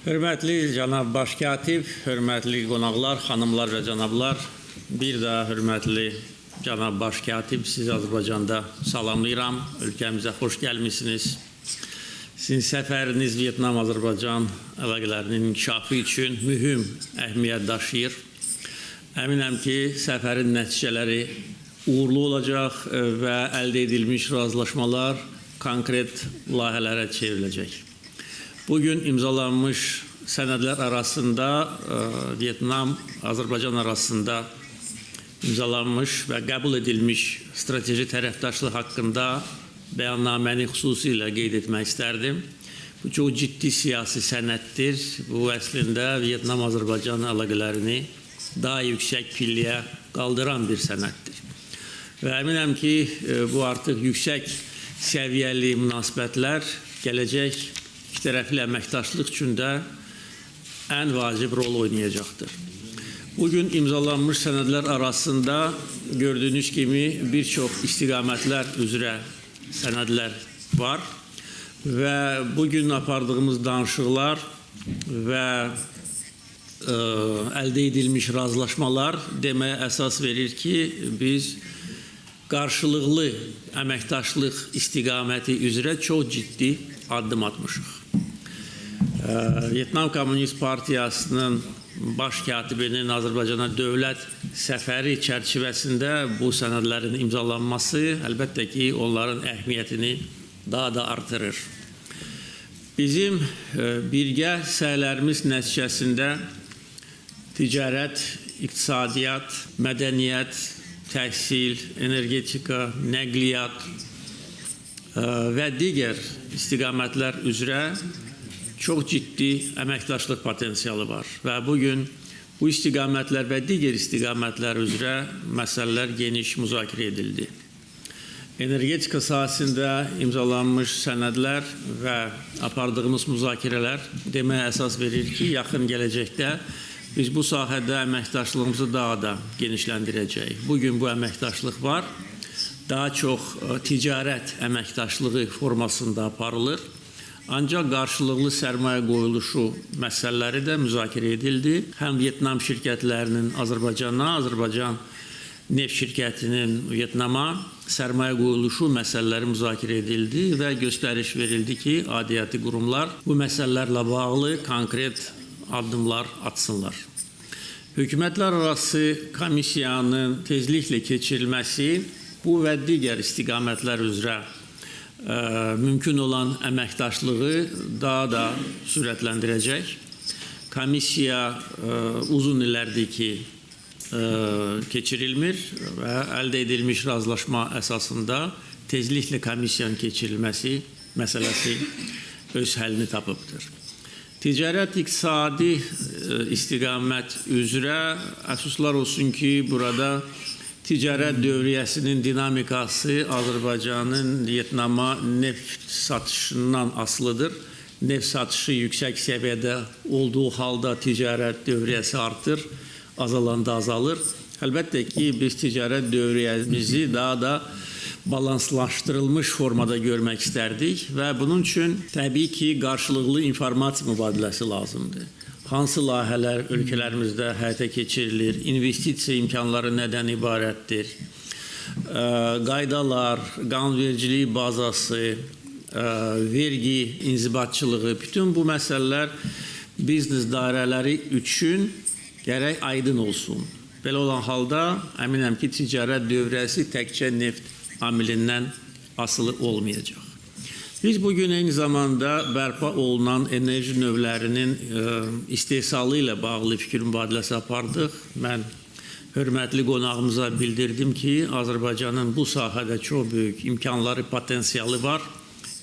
Hörmətli cənab baş katib, hörmətli qonaqlar, xanımlar və cənablar, bir daha hörmətli cənab baş katib, sizi Azərbaycanda salamlayıram, ölkəmizə xoş gəlmişsiniz. Sizin səfəriniz Vyetnam-Azərbaycan əlaqələrinin inkişafı üçün mühüm əhəmiyyət daşıyır. Əminəm ki, səfərin nəticələri uğurlu olacaq və əldə edilmiş razılaşmalar konkret layihələrə çevriləcək. Bugün imzalanmış sənədlər arasında Vyetnam-Azərbaycan arasında imzalanmış və qəbul edilmiş strateji tərəfdaşlıq haqqında bəyannaməni xüsusilə qeyd etmək istərdim. Bu çox ciddi siyasi sənəddir. Bu əslində Vyetnam-Azərbaycan əlaqələrini daha yüksək pilləyə qaldıran bir sənəddir. Və əminəm ki, bu artıq yüksək səviyyəli münasibətlər gələcək ikitərəfli əməkdaşlıq üçün də ən vacib rol oynayacaqdır. Bugün imzalanmış sənədlər arasında gördüyünüz kimi bir çox istiqamətlər üzrə sənədlər var və bugün apardığımız danışıqlar və əldə edilmiş razılaşmalar deməyə əsas verir ki, biz qarşılıqlı əməkdaşlıq istiqaməti üzrə çox ciddi addım atmışıq. Vyetnam Komünist Partiyasının baş katibinin Azərbaycana dövlət səfəri çərçivəsində bu sənədlərin imzalanması əlbəttə ki, onların əhəmiyyətini daha da artırır. Bizim birgə səylərimiz nəticəsində ticarət, iqtisadiyyat, mədəniyyət, təhsil, energetika, nəqliyyat və digər istiqamətlər üzrə çox ciddi əməkdaşlıq potensialı var və bugün bu istiqamətlər və digər istiqamətlər üzrə məsələlər geniş müzakirə edildi. Energetika sahəsində imzalanmış sənədlər və apardığımız müzakirələr deməyə əsas verir ki, yaxın gələcəkdə biz bu sahədə əməkdaşlığımızı daha da genişləndirəcəyik. Bugün bu əməkdaşlıq var, daha çox ticarət əməkdaşlığı formasında aparılır. Ancaq qarşılıqlı sərmayə qoyuluşu məsələləri də müzakirə edildi. Həm Vyetnam şirkətlərinin Azərbaycana, Azərbaycan neft şirkətinin Vyetnama sərmayə qoyuluşu məsələləri müzakirə edildi və göstəriş verildi ki, aidiyyəti qurumlar bu məsələlərlə bağlı konkret addımlar atsınlar. Hökumətlər arası komissiyanın tezliklə keçirilməsi bu və digər istiqamətlər üzrə mümkün olan əməkdaşlığı daha da sürətləndirəcək. Komissiya uzun illərdir ki, keçirilmir və əldə edilmiş razılaşma əsasında tezliklə komissiyanın keçirilməsi məsələsi öz həllini tapıbdır. Ticarət, iqtisadi istiqamət üzrə əfsuslar olsun ki, burada ticarət dövriyyəsinin dinamikası Azərbaycanın Vyetnama neft satışından asılıdır. Neft satışı yüksək səviyyədə olduğu halda ticarət dövriyyəsi artır, azalanda azalır. Əlbəttə ki, biz ticarət dövriyyəmizi daha da balanslaşdırılmış formada görmək istərdik və bunun üçün təbii ki, qarşılıqlı informasiya mübadiləsi lazımdır. Hansı layihələr ölkələrimizdə həyata keçirilir, investisiya imkanları nədən ibarətdir, qaydalar, qanunvericilik bazası, vergi inzibatçılığı, bütün bu məsələlər biznes dairələri üçün gərək aydın olsun. Belə olan halda əminəm ki, ticarət dövriyyəsi təkcə neft amilindən asılı olmayacaq. Biz bugün eyni zamanda bərpa olunan enerji növlərinin istehsalı ilə bağlı fikir mübadiləsi apardıq. Mən hörmətli qonağımıza bildirdim ki, Azərbaycanın bu sahədə çox böyük imkanları, potensialı var.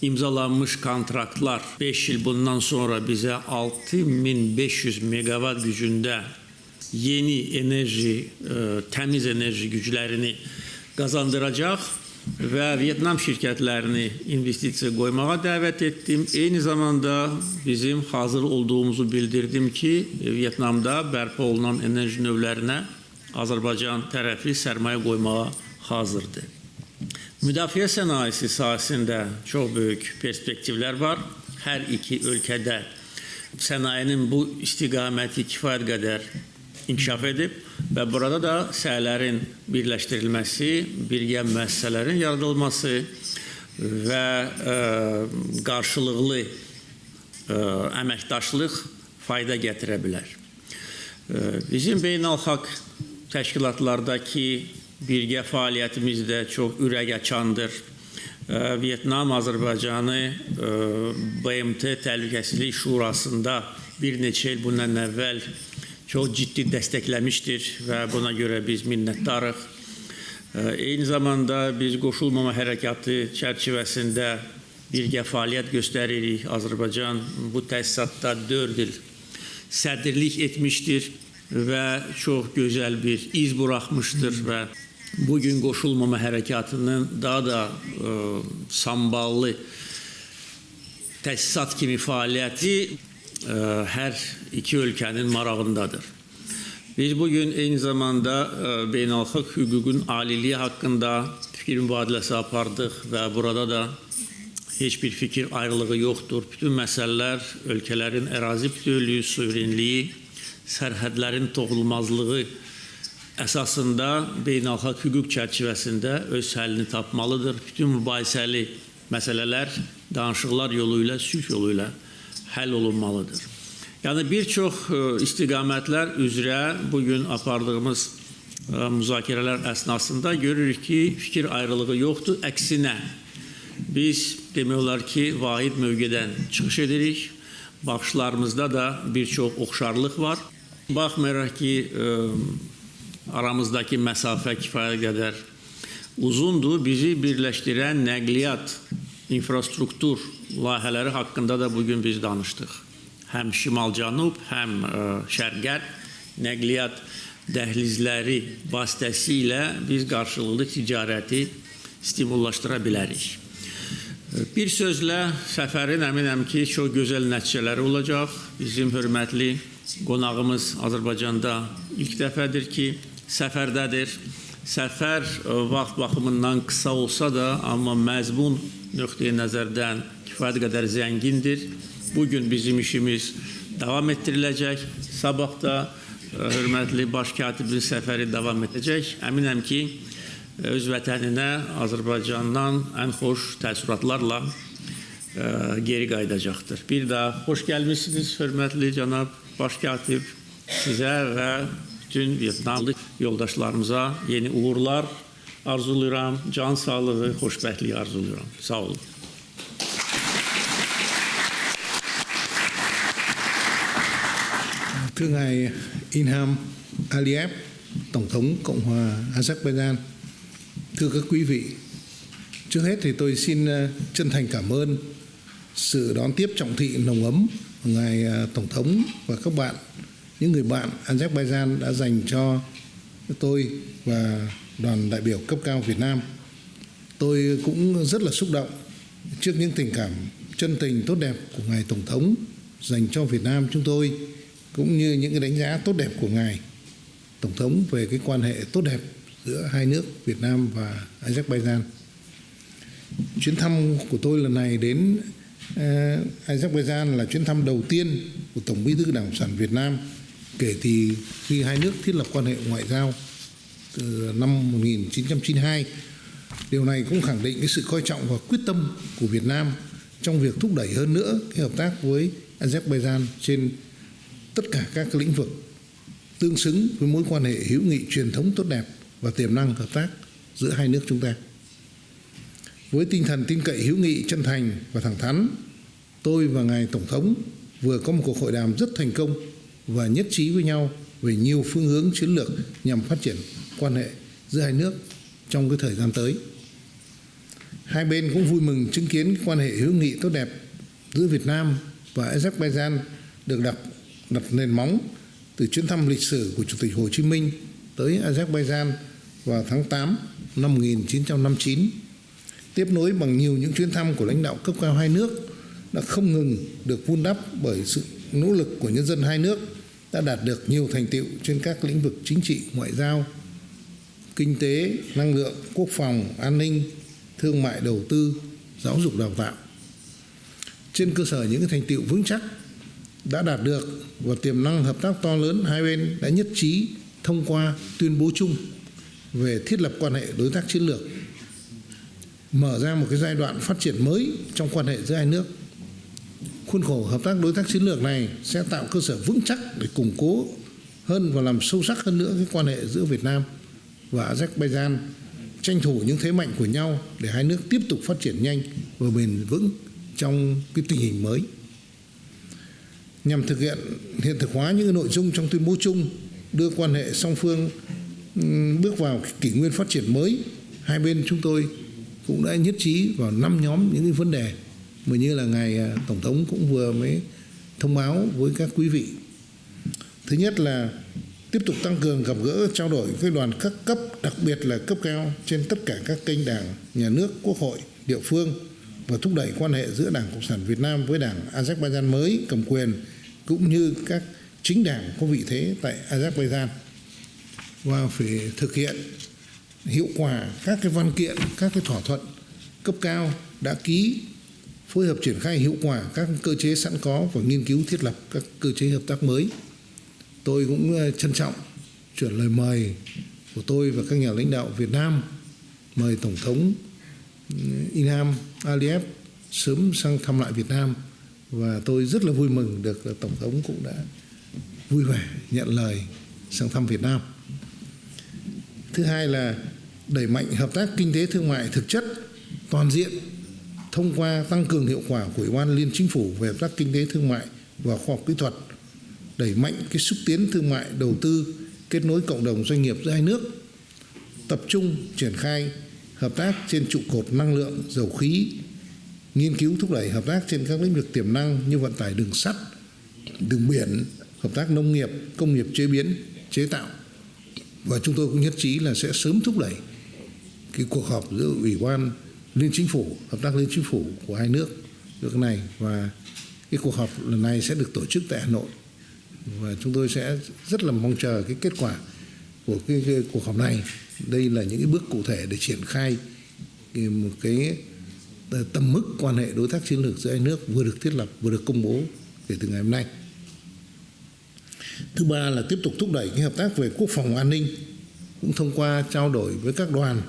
İmzalanmış kontraktlar 5 il bundan sonra bizə 6500 megawatt gücündə yeni enerji, təmiz enerji güclərini qazandıracaq və Vyetnam şirkətlərini investisiya qoymağa dəvət etdim. Eyni zamanda bizim hazır olduğumuzu bildirdim ki, Vyetnamda bərpa olunan enerji növlərinə Azərbaycan tərəfi sərmayə qoymağa hazırdır. Müdafiə sənayesi sahəsində çox böyük perspektivlər var. Hər iki ölkədə sənayenin bu istiqaməti kifayət qədər inkişaf edib və burada da səhələrin birləşdirilməsi, birgə müəssisələrin yaradılması və qarşılıqlı əməkdaşlıq fayda gətirə bilər. Bizim beynəlxalq təşkilatlardakı birgə fəaliyyətimiz də çox ürəkaçandır. Vyetnam Azərbaycanı BMT Təhlükəsizlik Şurasında bir neçə il bundan əvvəl çox ciddi dəstəkləmişdir və buna görə biz minnətdarıq. Eyni zamanda biz qoşulmama hərəkatı çərçivəsində birgə fəaliyyət göstəririk. Azərbaycan bu təsisatda 4 il sədrlik etmişdir və çox gözəl bir iz buraxmışdır və bugün qoşulmama hərəkatının daha da samballı təsisat kimi fəaliyyəti hər iki ölkənin marağındadır. Biz bugün eyni zamanda beynəlxalq hüququn aliliyi haqqında fikir mübadiləsi apardıq və burada da heç bir fikir ayrılığı yoxdur. Bütün məsələlər ölkələrin ərazi bütövlüyü, suverenliyi, sərhədlərin toxunulmazlığı əsasında beynəlxalq hüquq çərçivəsində öz həllini tapmalıdır. Bütün mübahisəli məsələlər danışıqlar yolu ilə, sülh yolu ilə həll olunmalıdır. Yəni bir çox istiqamətlər üzrə bugün apardığımız müzakirələr əsnasında görürük ki, fikir ayrılığı yoxdur. Əksinə, biz demək olar ki, vahid mövqedən çıxış edirik. Baxışlarımızda da bir çox oxşarlıq var. Baxmayaraq ki, aramızdakı məsafə kifayət qədər uzundur. Bizi birləşdirən nəqliyyat, infrastruktur layihələri haqqında da bugün biz danışdıq. Həm şimal-cənub, həm şərq-qərb nəqliyyat dəhlizləri vasitəsilə biz qarşılıqlı ticarəti stimullaşdıra bilərik. Bir sözlə səfərin əminəm ki, çox gözəl nəticələri olacaq. Bizim hörmətli qonağımız Azərbaycanda ilk dəfədir ki, səfərdədir. Səfər vaxt baxımından qısa olsa da, amma məzmun nöqteyi nəzərdən kifayət qədər zəngindir. Bugün bizim işimiz davam etdiriləcək. Sabah da hörmətli baş katibin səfəri davam edəcək. Əminəm ki, öz vətəninə Azərbaycandan ən xoş təəssüratlarla geri qayıdacaqdır. Bir daha xoş gəlmişsiniz, hörmətli cənab baş katib, sizə və bütün Vyetnamlı yoldaşlarımıza yeni uğurlar arzuluyorum, can sağlığı, xoşbəxtlik arzuluyorum. Sağ olun. Thưa ngài Ilham Aliyev, Tổng thống Cộng hòa Azerbaijan, thưa các quý vị, trước hết thì tôi xin chân thành cảm ơn sự đón tiếp trọng thị nồng ấm của ngài Tổng thống và các bạn, những người bạn Azerbaijan đã dành cho tôi và đoàn đại biểu cấp cao Việt Nam. Tôi cũng rất là xúc động trước những tình cảm chân tình tốt đẹp của ngài Tổng thống dành cho Việt Nam chúng tôi, cũng như những cái đánh giá tốt đẹp của ngài Tổng thống về cái quan hệ tốt đẹp giữa hai nước Việt Nam và Azerbaijan. Chuyến thăm của tôi lần này đến Azerbaijan là chuyến thăm đầu tiên của Tổng Bí thư Đảng Cộng sản Việt Nam kể từ khi hai nước thiết lập quan hệ ngoại giao từ năm 1992. Điều này cũng khẳng định cái sự coi trọng và quyết tâm của Việt Nam trong việc thúc đẩy hơn nữa cái hợp tác với Azerbaijan trên tất cả các lĩnh vực tương xứng với mối quan hệ hữu nghị truyền thống tốt đẹp và tiềm năng hợp tác giữa hai nước chúng ta. Với tinh thần tin cậy hữu nghị chân thành và thẳng thắn, tôi và ngài Tổng thống vừa có một cuộc hội đàm rất thành công và nhất trí với nhau về nhiều phương hướng chiến lược nhằm phát triển quan hệ giữa hai nước trong cái thời gian tới. Hai bên cũng vui mừng chứng kiến quan hệ hữu nghị tốt đẹp giữa Việt Nam và Azerbaijan được đặt nền móng từ chuyến thăm lịch sử của Chủ tịch Hồ Chí Minh tới Azerbaijan vào tháng 8 năm 1959, tiếp nối bằng nhiều những chuyến thăm của lãnh đạo cấp cao hai nước đã không ngừng được vun đắp bởi sự nỗ lực của nhân dân hai nước, đã đạt được nhiều thành tựu trên các lĩnh vực chính trị, ngoại giao, kinh tế, năng lượng, quốc phòng, an ninh, thương mại, đầu tư, giáo dục đào tạo. Trên cơ sở những cái thành tựu vững chắc, đã đạt được và tiềm năng hợp tác to lớn, hai bên đã nhất trí thông qua tuyên bố chung về thiết lập quan hệ đối tác chiến lược, mở ra một cái giai đoạn phát triển mới trong quan hệ giữa hai nước. Khuôn khổ hợp tác đối tác chiến lược này sẽ tạo cơ sở vững chắc để củng cố hơn và làm sâu sắc hơn nữa cái quan hệ giữa Việt Nam và Azerbaijan, tranh thủ những thế mạnh của nhau để hai nước tiếp tục phát triển nhanh và bền vững trong cái tình hình mới. Nhằm thực hiện hiện thực hóa những nội dung trong tuyên bố chung, đưa quan hệ song phương bước vào kỷ nguyên phát triển mới, hai bên chúng tôi cũng đã nhất trí vào 5 nhóm những cái vấn đề mà như là ngài Tổng thống cũng vừa mới thông báo với các quý vị. Thứ nhất là tiếp tục tăng cường gặp gỡ trao đổi với đoàn các cấp, đặc biệt là cấp cao trên tất cả các kênh đảng, nhà nước, quốc hội, địa phương và thúc đẩy quan hệ giữa Đảng Cộng sản Việt Nam với Đảng Azerbaijan mới cầm quyền cũng như các chính đảng có vị thế tại Azerbaijan, và phải thực hiện hiệu quả các cái văn kiện, các cái thỏa thuận cấp cao đã ký, phối hợp triển khai hiệu quả các cơ chế sẵn có và nghiên cứu thiết lập các cơ chế hợp tác mới. Tôi cũng trân trọng chuyển lời mời của tôi và các nhà lãnh đạo Việt Nam mời Tổng thống Ilham Aliyev sớm sang thăm lại Việt Nam, và tôi rất là vui mừng được là Tổng thống cũng đã vui vẻ nhận lời sang thăm Việt Nam. Thứ hai là đẩy mạnh hợp tác kinh tế thương mại thực chất, toàn diện thông qua tăng cường hiệu quả của Ủy ban Liên Chính phủ về hợp tác kinh tế thương mại và khoa học kỹ thuật, đẩy mạnh cái xúc tiến thương mại đầu tư, kết nối cộng đồng doanh nghiệp giữa hai nước, tập trung triển khai hợp tác trên trụ cột năng lượng, dầu khí, nghiên cứu thúc đẩy hợp tác trên các lĩnh vực tiềm năng như vận tải đường sắt, đường biển, hợp tác nông nghiệp, công nghiệp chế biến, chế tạo. Và chúng tôi cũng nhất trí là sẽ sớm thúc đẩy cái cuộc họp giữa Ủy ban Liên Chính phủ, hợp tác Liên Chính phủ của hai nước nước này, và cái cuộc họp lần này sẽ được tổ chức tại Hà Nội, và chúng tôi sẽ rất là mong chờ cái kết quả của cái cuộc họp này. Đây là những cái bước cụ thể để triển khai một cái tầm mức quan hệ đối tác chiến lược giữa hai nước vừa được thiết lập, vừa được công bố kể từ ngày hôm nay. Thứ ba là tiếp tục thúc đẩy cái hợp tác về quốc phòng an ninh, cũng thông qua trao đổi với các đoàn,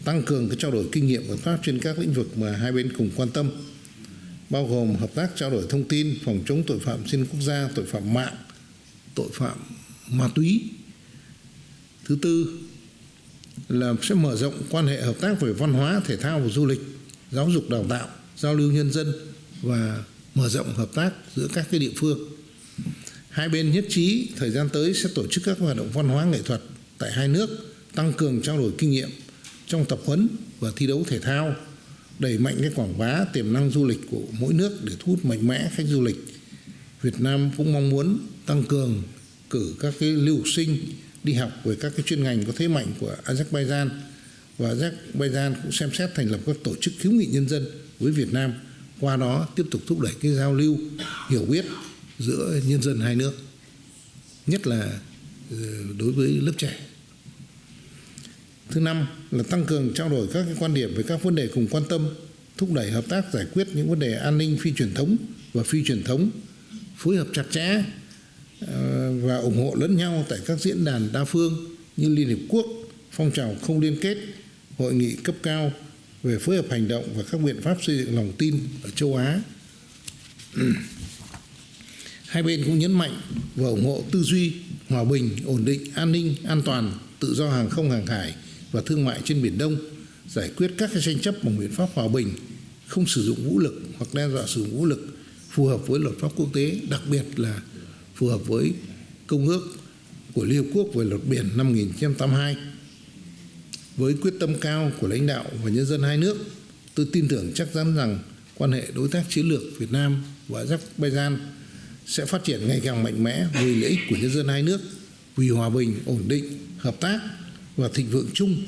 tăng cường cái trao đổi kinh nghiệm hợp tác trên các lĩnh vực mà hai bên cùng quan tâm, bao gồm hợp tác trao đổi thông tin, phòng chống tội phạm xuyên quốc gia, tội phạm mạng, tội phạm ma túy. Thứ tư là sẽ mở rộng quan hệ hợp tác về văn hóa, thể thao và du lịch, giáo dục đào tạo, giao lưu nhân dân và mở rộng hợp tác giữa các cái địa phương. Hai bên nhất trí thời gian tới sẽ tổ chức các hoạt động văn hóa nghệ thuật tại hai nước, tăng cường trao đổi kinh nghiệm trong tập huấn và thi đấu thể thao, đẩy mạnh cái quảng bá tiềm năng du lịch của mỗi nước để thu hút mạnh mẽ khách du lịch. Việt Nam cũng mong muốn tăng cường cử các cái lưu học sinh đi học về các cái chuyên ngành có thế mạnh của Azerbaijan, và Azerbaijan cũng xem xét thành lập các tổ chức hữu nghị nhân dân với Việt Nam, qua đó tiếp tục thúc đẩy cái giao lưu hiểu biết giữa nhân dân hai nước, nhất là đối với lớp trẻ. Thứ năm là tăng cường trao đổi các cái quan điểm về các vấn đề cùng quan tâm, thúc đẩy hợp tác giải quyết những vấn đề an ninh phi truyền thống và phi truyền thống, phối hợp chặt chẽ và ủng hộ lẫn nhau tại các diễn đàn đa phương như Liên Hiệp Quốc, phong trào không liên kết, hội nghị cấp cao về phối hợp hành động và các biện pháp xây dựng lòng tin ở châu Á. Hai bên cũng nhấn mạnh và ủng hộ tư duy hòa bình, ổn định, an ninh, an toàn, tự do hàng không hàng hải và thương mại trên Biển Đông, giải quyết các cái tranh chấp bằng biện pháp hòa bình, không sử dụng vũ lực hoặc đe dọa sử dụng vũ lực, phù hợp với luật pháp quốc tế, đặc biệt là phù hợp với Công ước của Liên Hợp Quốc về luật biển năm 1982. Với quyết tâm cao của lãnh đạo và nhân dân hai nước, tôi tin tưởng chắc chắn rằng quan hệ đối tác chiến lược Việt Nam và Azerbaijan sẽ phát triển ngày càng mạnh mẽ vì lợi ích của nhân dân hai nước, vì hòa bình, ổn định, hợp tác và thịnh vượng chung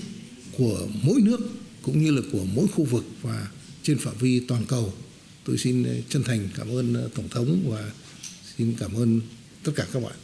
của mỗi nước cũng như là của mỗi khu vực và trên phạm vi toàn cầu. Tôi xin chân thành cảm ơn Tổng thống và xin cảm ơn tất cả các bạn.